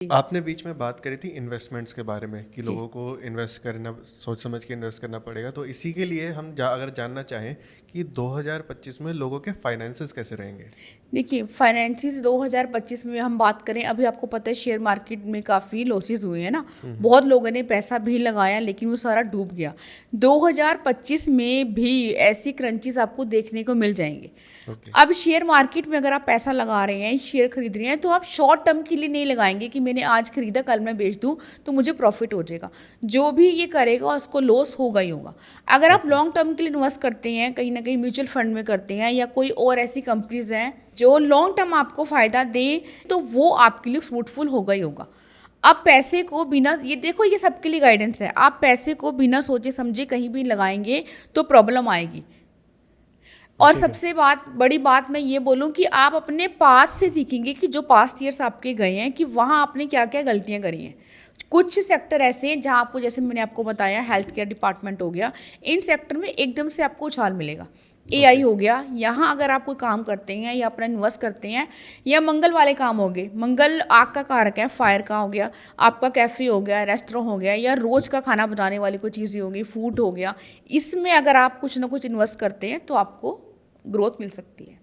आपने बीच में बात करी थी इन्वेस्टमेंट्स के बारे में कि जी। लोगों को इन्वेस्ट करना, सोच समझ के इन्वेस्ट करना पड़ेगा। तो इसी के लिए हम अगर जानना चाहें कि 2025 में लोगों के फाइनेंसेस कैसे रहेंगे। देखिए, फाइनेंसिस 2025 में हम बात करें, अभी आपको पता है शेयर मार्केट में काफ़ी लॉसेस हुए हैं ना। बहुत लोगों ने पैसा भी लगाया लेकिन वो सारा डूब गया। 2025 में भी ऐसी क्रंचेस आपको देखने को मिल जाएंगे। ओके। अब शेयर मार्केट में अगर आप पैसा लगा रहे हैं, शेयर खरीद रहे हैं, तो आप शॉर्ट टर्म के लिए नहीं लगाएंगे कि मैंने आज खरीदा कल मैं बेच दूं तो मुझे प्रॉफिट हो जाएगा। जो भी ये करेगा उसको लॉस होगा ही होगा। अगर आप लॉन्ग टर्म के लिए इन्वेस्ट करते हैं, कहीं ना कहीं म्यूचुअल फंड में करते हैं या कोई और ऐसी कंपनीज हैं जो लॉन्ग टर्म आपको फ़ायदा दे, तो वो आपके लिए फ्रूटफुल होगा ही होगा। अब पैसे को बिना, ये देखो ये सबके लिए गाइडेंस है, आप पैसे को बिना सोचे समझे कहीं भी लगाएंगे तो प्रॉब्लम आएगी। और सबसे बड़ी बात मैं ये बोलूँ कि आप अपने पास से सीखेंगे कि जो पास्ट ईयर्स आपके गए हैं कि वहाँ आपने क्या क्या गलतियाँ करी हैं। कुछ सेक्टर ऐसे हैं जहाँ आपको, जैसे मैंने आपको बताया, हेल्थ केयर डिपार्टमेंट हो गया, इन सेक्टर में एकदम से आपको उछाल मिलेगा। एआई हो गया, यहाँ अगर आप कोई काम करते हैं या अपना इन्वेस्ट करते हैं, या मंगल वाले काम हो गए, मंगल आग का कारक है, फायर का हो गया, आपका कैफ़े हो गया, रेस्टोरेंट हो गया, या रोज़ का खाना बनाने वाली कोई चीज़ें हो गई, फूड हो गया, इसमें अगर आप कुछ ना कुछ इन्वेस्ट करते हैं तो आपको ग्रोथ मिल सकती है।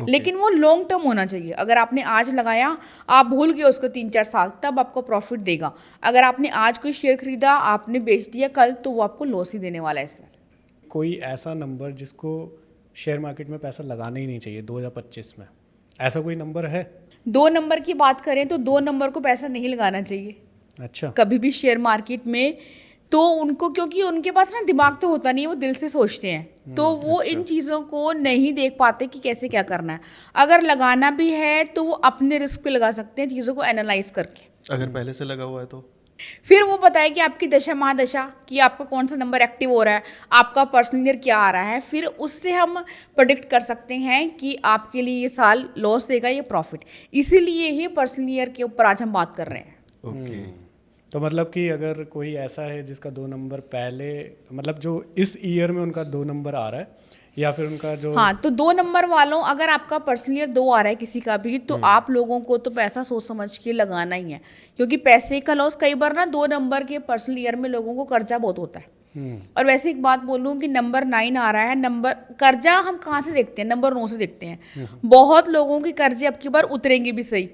लेकिन वो लॉन्ग टर्म होना चाहिए। अगर आपने आज लगाया, आप भूल गए उसको 3-4 साल, तब आपको प्रॉफिट देगा। अगर आपने आज कोई शेयर खरीदा, आपने बेच दिया कल, तो वो आपको लॉस ही देने वाला है। इससे कोई ऐसा नंबर जिसको शेयर मार्केट में पैसा लगाना ही नहीं चाहिए 2025 में, ऐसा कोई नंबर है? 2 नंबर की बात करें तो 2 नंबर को पैसा नहीं लगाना चाहिए अच्छा। कभी भी शेयर मार्केट में। तो उनको, क्योंकि उनके पास ना दिमाग तो होता नहीं है, वो दिल से सोचते हैं, तो वो इन चीज़ों को नहीं देख पाते कि कैसे क्या करना है। अगर लगाना भी है तो वो अपने रिस्क पे लगा सकते हैं, चीज़ों को एनालाइज करके। अगर पहले से लगा हुआ है तो फिर वो पता है कि आपकी दशा महादशा, कि आपका कौन सा नंबर एक्टिव हो रहा है, आपका पर्सनल ईयर क्या आ रहा है, फिर उससे हम प्रोडिक्ट कर सकते हैं कि आपके लिए ये साल लॉस देगा या प्रॉफिट। इसीलिए ही पर्सनल ईयर के ऊपर आज हम बात कर रहे हैं। ओके। तो मतलब कि अगर कोई ऐसा है जिसका 2 नंबर पहले, मतलब जो इस ईयर में उनका 2 नंबर आ रहा है, या फिर उनका जो, हाँ, तो 2 नंबर वालों, अगर आपका पर्सनल ईयर 2 आ रहा है किसी का भी, तो आप लोगों को तो पैसा सोच समझ के लगाना ही है। क्योंकि पैसे का लॉस, कई बार ना 2 नंबर के पर्सनल ईयर में लोगों को कर्जा बहुत होता है। और वैसे एक बात बोलूँ कि नंबर 9 आ रहा है, नंबर कर्जा हम कहाँ से देखते हैं? नंबर 9 से देखते हैं। बहुत लोगों के कर्जे अब की बार उतरेंगे भी सही,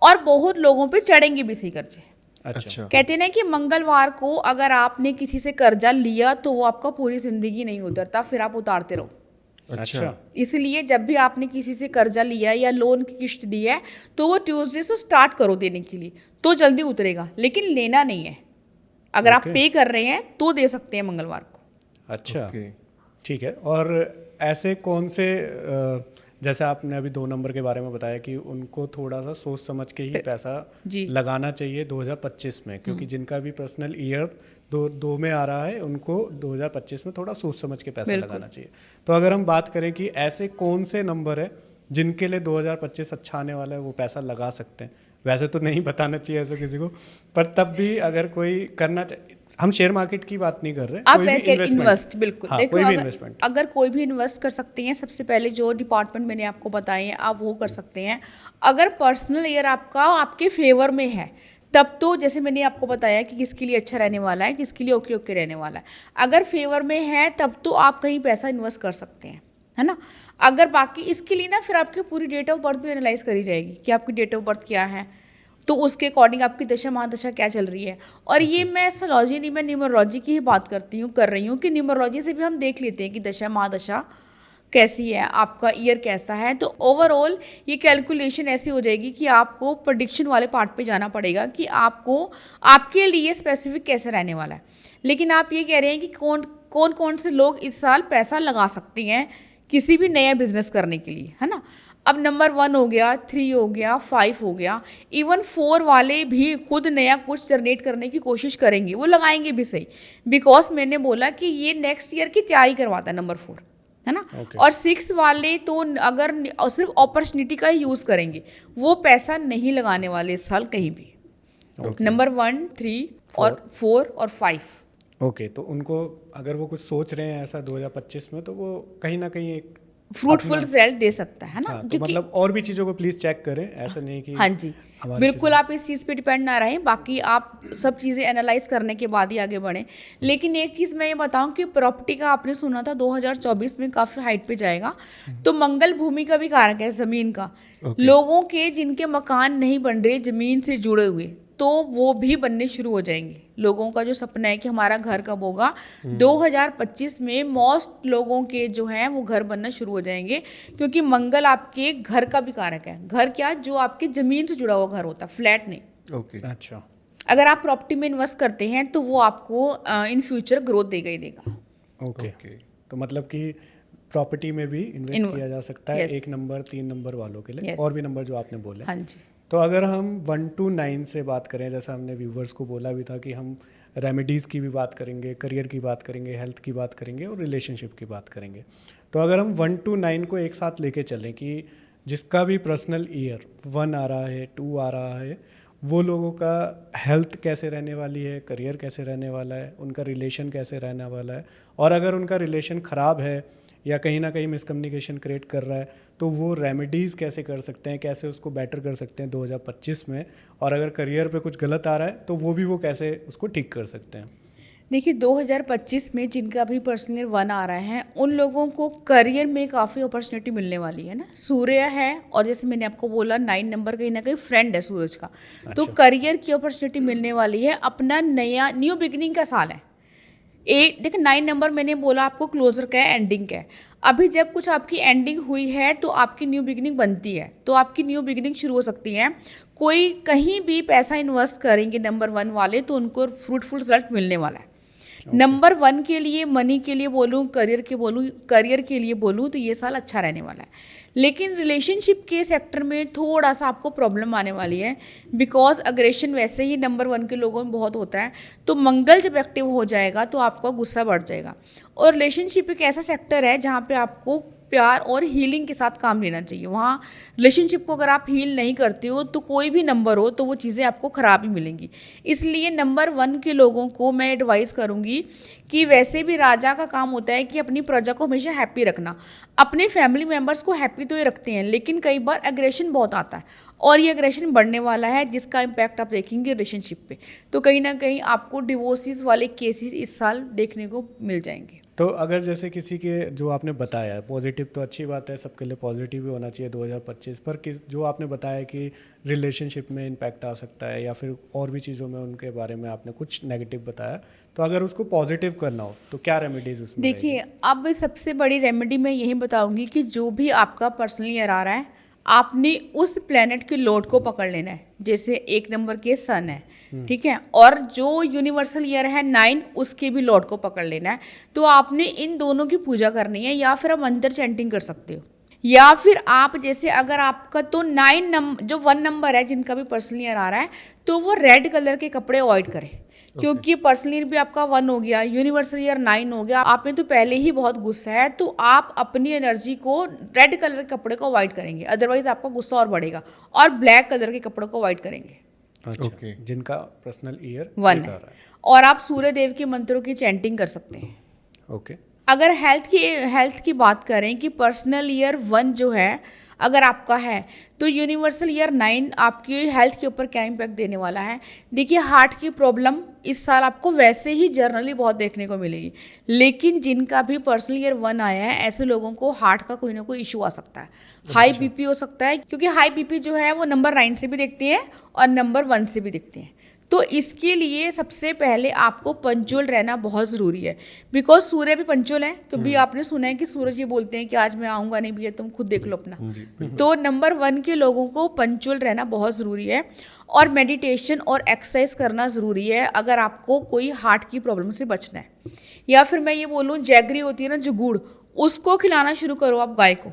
और बहुत लोगों पे चढ़ेंगे भी सही कर्जे। अच्छा। कहते हैं ना कि मंगलवार को अगर आपने किसी से कर्जा लिया तो वो आपका पूरी जिंदगी नहीं उतरता, फिर आप उतारते रहो। अच्छा। इसलिए जब भी आपने किसी से कर्जा लिया है या लोन की किस्त दी है, तो वो ट्यूसडे से स्टार्ट करो देने के लिए, तो जल्दी उतरेगा। लेकिन लेना नहीं है, अगर आप पे कर रहे हैं तो दे सकते हैं मंगलवार को। अच्छा। ओके। ठीक है। और ऐसे कौन से जैसे आपने अभी 2 नंबर के बारे में बताया कि उनको थोड़ा सा सोच समझ के ही पैसा जी। लगाना चाहिए 2025 में, क्योंकि जिनका भी पर्सनल ईयर दो में आ रहा है, उनको 2025 में थोड़ा सोच समझ के पैसा लगाना चाहिए। तो अगर हम बात करें कि ऐसे कौन से नंबर है जिनके लिए 2025 अच्छा आने वाला है, वो पैसा लगा सकते हैं। वैसे तो नहीं बताना चाहिए ऐसा किसी को, पर तब भी अगर कोई करना चाहिए, हम शेयर मार्केट की बात नहीं कर रहे, आप कोई भी इन्वेस्ट, बिल्कुल। हाँ, देखो, कोई भी इन्वेस्टमेंट, अगर कोई भी इन्वेस्ट कर सकते हैं, सबसे पहले जो डिपार्टमेंट मैंने आपको बताए हैं आप वो कर सकते हैं। अगर पर्सनल ईयर आपका आपके फेवर में है, तब तो जैसे मैंने आपको बताया कि किसके लिए अच्छा रहने वाला है, किसके लिए ओके ओके रहने वाला है। अगर फेवर में है तब तो आप कहीं पैसा इन्वेस्ट कर सकते हैं, है ना। अगर बाकी इसके लिए ना, फिर आपकी पूरी डेट ऑफ बर्थ भी एनालाइज करी जाएगी कि आपकी डेट ऑफ बर्थ क्या है, तो उसके अकॉर्डिंग आपकी दशा महादशा क्या चल रही है। और ये मैं एस्ट्रोलॉजी नहीं, मैं न्यूमरोलॉजी की ही बात कर रही हूँ कि न्यूमरोलॉजी से भी हम देख लेते हैं कि दशा महादशा कैसी है, आपका ईयर कैसा है। तो ओवरऑल ये कैलकुलेशन ऐसी हो जाएगी कि आपको प्रेडिक्शन वाले पार्ट पे जाना पड़ेगा कि आपको आपके लिए स्पेसिफिक कैसे रहने वाला है। लेकिन आप ये कह रहे हैं कि कौन कौन से लोग इस साल पैसा लगा सकते हैं किसी भी नया बिजनेस करने के लिए, है ना। अब नंबर 1 हो गया, 3 हो गया, 5 हो गया, इवन 4 वाले भी खुद नया कुछ जनरेट करने की कोशिश करेंगे, वो लगाएंगे भी सही। बिकॉज मैंने बोला कि ये नेक्स्ट ईयर की तैयारी करवाता है नंबर 4, है ना। और 6 वाले तो अगर सिर्फ अपॉर्चुनिटी का ही यूज़ करेंगे, वो पैसा नहीं लगाने वाले इस साल कहीं भी। नंबर 1, 3 और 4 और 5। ओके। तो उनको, अगर वो कुछ सोच रहे हैं ऐसा 2025 में, तो वो कहीं ना कहीं एक फ्रूटफुल रिजल्ट दे सकता है ना। हाँ, तो मतलब और भी चीज़ों को प्लीज़ चेक करें, ऐसा नहीं कि हाँ जी, बिल्कुल आप इस चीज़ पे डिपेंड ना रहें, बाकी आप सब चीज़ें एनालाइज करने के बाद ही आगे बढ़ें। लेकिन एक चीज़ मैं ये बताऊं कि प्रॉपर्टी का आपने सुना था 2024 में काफ़ी हाइट पे जाएगा, तो मंगल भूमि का भी कारक है, ज़मीन का। लोगों के जिनके मकान नहीं बन रहे ज़मीन से जुड़े हुए, तो वो भी बनने शुरू हो जाएंगे। लोगों का जो सपना है कि हमारा घर कब होगा, 2025 में मोस्ट लोगों के जो हैं वो घर बनना शुरू हो जाएंगे, क्योंकि मंगल आपके घर का भी कारक है। घर क्या, जो आपकी ज़मीन से जुड़ा हुआ घर होता है, फ्लैट नहीं। ओके। अच्छा, अगर आप प्रॉपर्टी में इन्वेस्ट करते हैं तो वो आपको इन फ्यूचर ग्रोथ देगा ही देगा। ओके। तो मतलब कि प्रॉपर्टी में भी इन्वेस्ट किया जा सकता है, Yes. 1 नंबर 3 नंबर वालों के लिए, Yes. और भी नंबर जो आपने बोले। हाँ जी। तो अगर हम 1 to 9 से बात करें, जैसा हमने व्यूवर्स को बोला भी था कि हम रेमेडीज़ की भी बात करेंगे, करियर की बात करेंगे, हेल्थ की बात करेंगे और रिलेशनशिप की बात करेंगे। तो अगर हम 1 to 9 को एक साथ लेके चलें कि जिसका भी पर्सनल ईयर 1 आ रहा है, 2 आ रहा है, वो लोगों का हेल्थ कैसे रहने वाली है, करियर कैसे रहने वाला है, उनका रिलेशन कैसे रहने वाला है, और अगर उनका रिलेशन ख़राब है या कहीं ना कहीं मिसकम्युनिकेशन क्रिएट कर रहा है, तो वो रेमेडीज़ कैसे कर सकते हैं, कैसे उसको बेटर कर सकते हैं 2025 में, और अगर करियर पे कुछ गलत आ रहा है तो वो भी वो कैसे उसको ठीक कर सकते हैं। देखिए 2025 में जिनका भी पर्सनल 1 आ रहा है, उन लोगों को करियर में काफ़ी अपॉर्चुनिटी मिलने वाली है ना। सूर्य है, और जैसे मैंने आपको बोला 9 नंबर कहीं ना कहीं फ्रेंड है सूरज का, तो करियर की अपॉर्चुनिटी मिलने वाली है। अपना नया न्यू बिगिनिंग का साल है। देखिए 9 नंबर मैंने बोला आपको क्लोजर का है, एंडिंग का है। अभी जब कुछ आपकी एंडिंग हुई है तो आपकी न्यू बिगिनिंग बनती है, तो आपकी न्यू बिगिनिंग शुरू हो सकती है। कोई कहीं भी पैसा इन्वेस्ट करेंगे नंबर 1 वाले तो उनको फ्रूटफुल रिजल्ट मिलने वाला है। नंबर 1 के लिए, मनी के लिए बोलूँ, करियर के लिए बोलूँ तो ये साल अच्छा रहने वाला है। लेकिन रिलेशनशिप के सेक्टर में थोड़ा सा आपको प्रॉब्लम आने वाली है, बिकॉज अग्रेशन वैसे ही नंबर 1 के लोगों में बहुत होता है। तो मंगल जब एक्टिव हो जाएगा तो आपका गुस्सा बढ़ जाएगा। और रिलेशनशिप एक ऐसा सेक्टर है जहाँ पे आपको प्यार और हीलिंग के साथ काम लेना चाहिए। वहाँ रिलेशनशिप को अगर आप हील नहीं करते हो तो कोई भी नंबर हो तो वो चीज़ें आपको ख़राब ही मिलेंगी। इसलिए नंबर 1 के लोगों को मैं एडवाइस करूँगी कि वैसे भी राजा का काम होता है कि अपनी प्रजा को हमेशा हैप्पी रखना। अपने फैमिली मेम्बर्स को हैप्पी तो ये रखते हैं, लेकिन कई बार एग्रेशन बहुत आता है, और ये एग्रेशन बढ़ने वाला है, जिसका इम्पैक्ट आप देखेंगे रिलेशनशिप पे। तो कहीं ना कहीं आपको डिवोर्सेस वाले केसेस इस साल देखने को मिल जाएंगे। तो अगर जैसे किसी के, जो आपने बताया पॉजिटिव, तो अच्छी बात है, सबके लिए पॉजिटिव ही होना चाहिए 2025 पर, जो आपने बताया कि रिलेशनशिप में इम्पैक्ट आ सकता है या फिर और भी चीज़ों में उनके बारे में आपने कुछ नेगेटिव बताया, तो अगर उसको पॉजिटिव करना हो तो क्या रेमेडीज उसमें? देखिए अब सबसे बड़ी रेमेडी मैं यही बताऊंगी कि जो भी आपका पर्सनल ईयर आ रहा है, आपने उस प्लेनेट के लॉर्ड को पकड़ लेना है। जैसे 1 नंबर के सन है, ठीक है, और जो यूनिवर्सल ईयर है 9, उसके भी लॉर्ड को पकड़ लेना है। तो आपने इन दोनों की पूजा करनी है, या फिर आप मंत्र चैंटिंग कर सकते हो, या फिर आप जैसे अगर आपका तो 9 नंबर, जो 1 नंबर है जिनका भी पर्सनल ईयर आ रहा है, तो वो रेड कलर के कपड़े अवॉइड करें, क्योंकि पर्सनल ईयर भी आपका 1 हो गया, यूनिवर्सल ईयर 9 हो गया, आप में तो पहले ही बहुत गुस्सा है, तो आप अपनी एनर्जी को रेड कलर के कपड़े को अवॉइड करेंगे, अदरवाइज आपका गुस्सा और बढ़ेगा। और ब्लैक कलर के कपड़ों को अवॉइड करेंगे। अच्छा, Okay. जिनका पर्सनल ईयर 1 है। और आप सूर्य देव के मंत्रों की चैंटिंग कर सकते हैं। ओके। अगर हेल्थ की बात करें कि पर्सनल ईयर 1 जो है अगर आपका है, तो यूनिवर्सल ईयर 9 आपकी हेल्थ के ऊपर क्या इम्पैक्ट देने वाला है। देखिए हार्ट की प्रॉब्लम इस साल आपको वैसे ही जर्नली बहुत देखने को मिलेगी, लेकिन जिनका भी पर्सनल ईयर 1 आया है, ऐसे लोगों को हार्ट का कोई ना कोई इशू आ सकता है। हाई बीपी हो सकता है, क्योंकि हाई बीपी जो है वो नंबर 9 से भी देखते हैं और नंबर 1 से भी देखते हैं। तो इसके लिए सबसे पहले आपको पंचुअल रहना बहुत ज़रूरी है, बिकॉज सूर्य भी पंचुअल है। क्योंकि आपने सुना है कि सूरज ये बोलते हैं कि आज मैं आऊँगा नहीं भैया, तुम खुद देख लो अपना। तो नंबर 1 के लोगों को पंचुअल रहना बहुत ज़रूरी है, और मेडिटेशन और एक्सरसाइज करना ज़रूरी है अगर आपको कोई हार्ट की प्रॉब्लम से बचना है। या फिर मैं ये बोलूँ, जैगरी होती है ना जो गुड़, उसको खिलाना शुरू करो आप गाय को,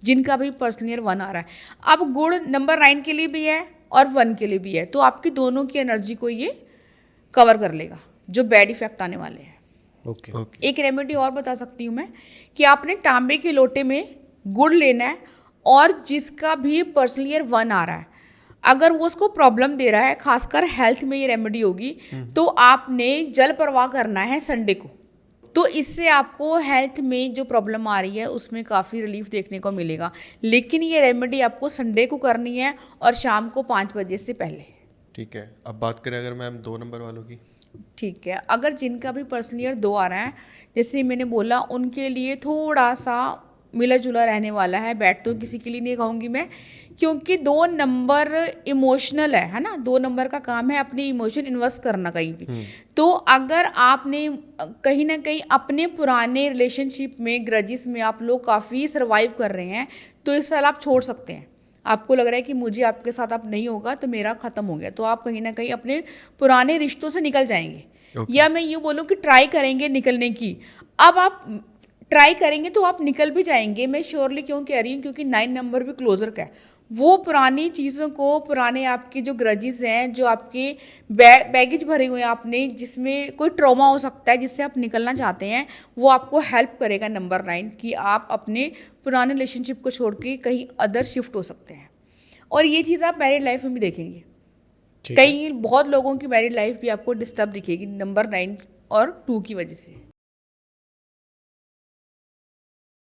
जिनका भी पर्सनल ईयर 1 आ रहा है। अब गुड़ नंबर 9 के लिए भी है और 1 के लिए भी है, तो आपकी दोनों की एनर्जी को ये कवर कर लेगा जो बैड इफेक्ट आने वाले हैं। ओके। एक रेमेडी और बता सकती हूँ मैं, कि आपने तांबे के लोटे में गुड़ लेना है, और जिसका भी पर्सनल ईयर 1 आ रहा है, अगर वो उसको प्रॉब्लम दे रहा है, खासकर हेल्थ में ये रेमेडी होगी, तो आपने जल प्रवाह करना है संडे को। तो इससे आपको हेल्थ में जो प्रॉब्लम आ रही है उसमें काफ़ी रिलीफ देखने को मिलेगा। लेकिन ये रेमेडी आपको संडे को करनी है और शाम को 5 बजे से पहले। ठीक है, अब बात करें अगर मैम 2 नंबर वालों की। ठीक है, अगर जिनका भी पर्सनल ईयर 2 आ रहा है, जैसे मैंने बोला उनके लिए थोड़ा सा मिला जुला रहने वाला है। बैठ तो किसी के लिए नहीं कहूँगी मैं, क्योंकि 2 नंबर इमोशनल है ना। 2 नंबर का काम है अपने इमोशन इन्वेस्ट करना कहीं भी। तो अगर आपने कहीं ना कहीं अपने पुराने रिलेशनशिप में, ग्रजिस में आप लोग काफ़ी सर्वाइव कर रहे हैं, तो इस साल आप छोड़ सकते हैं। आपको लग रहा है कि मुझे आपके साथ अब नहीं होगा तो मेरा ख़त्म हो गया, तो आप कहीं ना कहीं अपने पुराने रिश्तों से निकल जाएंगे। या मैं यूँ बोलूँ कि ट्राई करेंगे निकलने की। अब आप ट्राई करेंगे तो आप निकल भी जाएंगे। मैं श्योरली क्यों कह रही हूँ, क्योंकि 9 नंबर भी क्लोजर का है। वो पुरानी चीज़ों को, पुराने आपके जो ग्रजेस हैं, जो आपके बैगेज भरे हुए हैं आपने, जिसमें कोई ट्रॉमा हो सकता है जिससे आप निकलना चाहते हैं, वो आपको हेल्प करेगा नंबर 9 कि आप अपने पुराने रिलेशनशिप को छोड़ के कहीं अदर शिफ्ट हो सकते हैं। और ये चीज़ आप मैरिड लाइफ में भी देखेंगे। ठीक है। कई बहुत लोगों की मैरिड लाइफ भी आपको डिस्टर्ब दिखेगी नंबर 9 और 2 की वजह से।